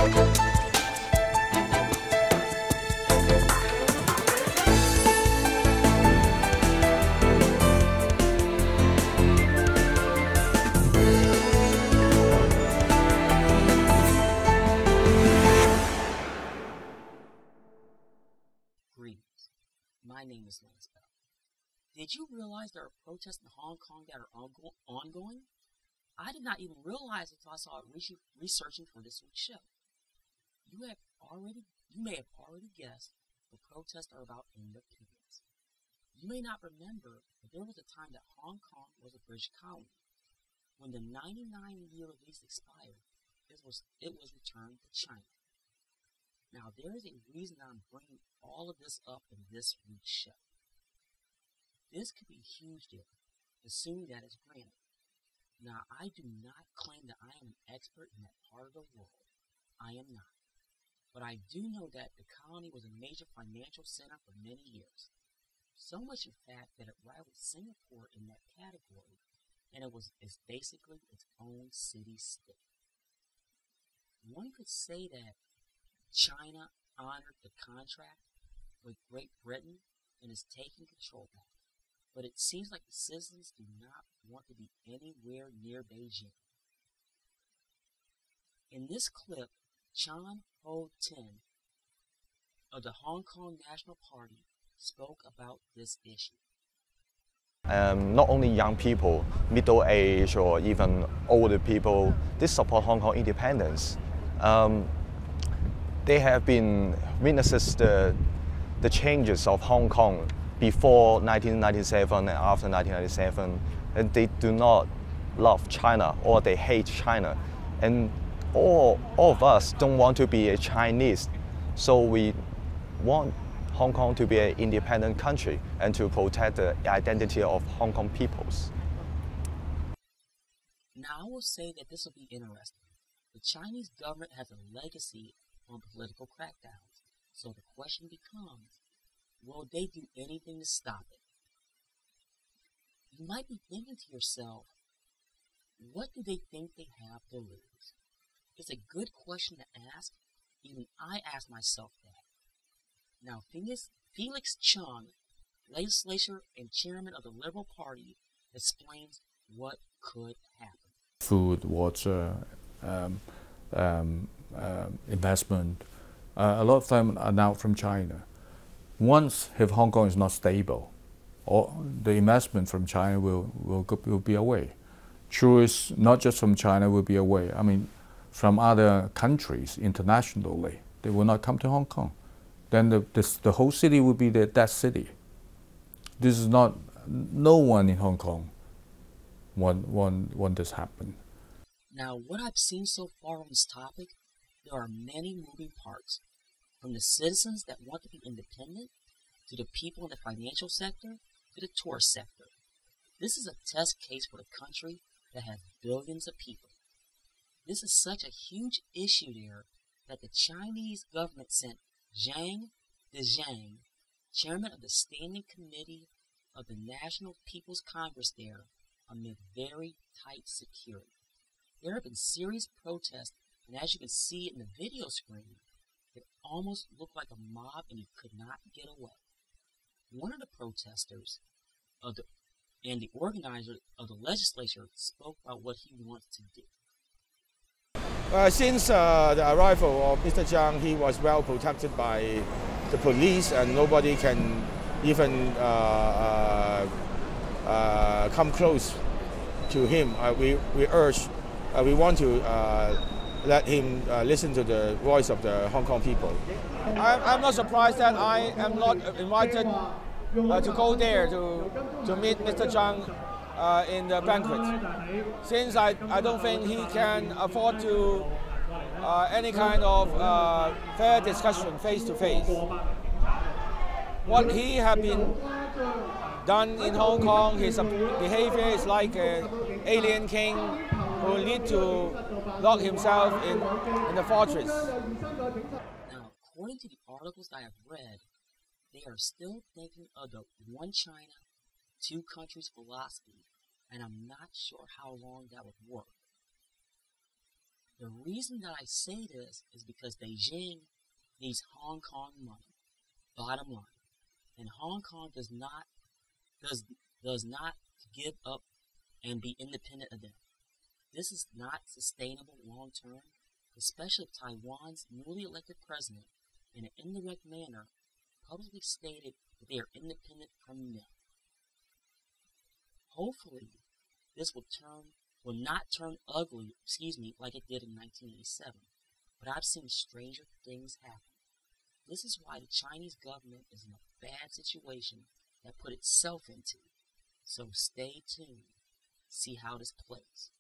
Greetings. My name is Lance Bell. Did you realize there are protests in Hong Kong that are ongoing? I did not even realize until I saw it researching for this week's show. You may have already guessed the protests are about independence. You may not remember, but there was a time that Hong Kong was a British colony. When the 99-year lease expired, it was returned to China. Now, there is a reason that I'm bringing all of this up in this week's show. This could be a huge deal, assuming that it's granted. Now, I do not claim that I am an expert in that part of the world. I am not. But I do know that the colony was a major financial center for many years. So much, in fact, that it rivaled Singapore in that category, and it's basically its own city-state. One could say that China honored the contract with Great Britain and is taking control back, but it seems like the citizens do not want to be anywhere near Beijing. In this clip, Chan Ho-tin of the Hong Kong National Party spoke about this issue. Not only young people, middle age or even older people, they support Hong Kong independence. They have been witnesses the changes of Hong Kong before 1997 and after 1997, and they do not love China or they hate China. And all of us don't want to be a Chinese, so we want Hong Kong to be an independent country and to protect the identity of Hong Kong peoples. Now, I will say that this will be interesting. The Chinese government has a legacy on political crackdowns, so the question becomes, will they do anything to stop it? You might be thinking to yourself, what do they think they have to lose? It's a good question to ask. Even I ask myself that. Now, Felix Chung, legislator and chairman of the Liberal Party, explains what could happen. Food, water, investment, a lot of them are now from China. Once, if Hong Kong is not stable, the investment from China will be away. Tourists, not just from China, will be away. I mean, from other countries internationally, they will not come to Hong Kong. Then the whole city will be the dead city. This is not, no one in Hong Kong want this happen. Now, what I've seen so far on this topic, there are many moving parts, from the citizens that want to be independent, to the people in the financial sector, to the tourist sector. This is a test case for a country that has billions of people. This is such a huge issue there that the Chinese government sent Zhang Dezhang, chairman of the Standing Committee of the National People's Congress there, amid very tight security. There have been serious protests, and as you can see in the video screen, it almost looked like a mob and he could not get away. One of the protesters and the organizer of the legislature spoke about what he wants to do. Since the arrival of Mr. Zhang, he was well protected by the police, and nobody can even come close to him. We want to let him listen to the voice of the Hong Kong people. I'm not surprised that I am not invited to go there to meet Mr. Zhang in the banquet, since I don't think he can afford to any kind of fair discussion face to face. What he has been done in Hong Kong, his behavior is like an alien king who need to lock himself in the fortress. Now, according to the articles I have read, they are still thinking of the one China, two countries philosophy, and I'm not sure how long that would work. The reason that I say this is because Beijing needs Hong Kong money, bottom line. And Hong Kong does not give up and be independent of them. This is not sustainable long term, especially if Taiwan's newly elected president, in an indirect manner, publicly stated that they are independent from them. Hopefully, this will not turn ugly, like it did in 1987. But I've seen stranger things happen. This is why the Chinese government is in a bad situation that put itself into. So stay tuned. See how this plays.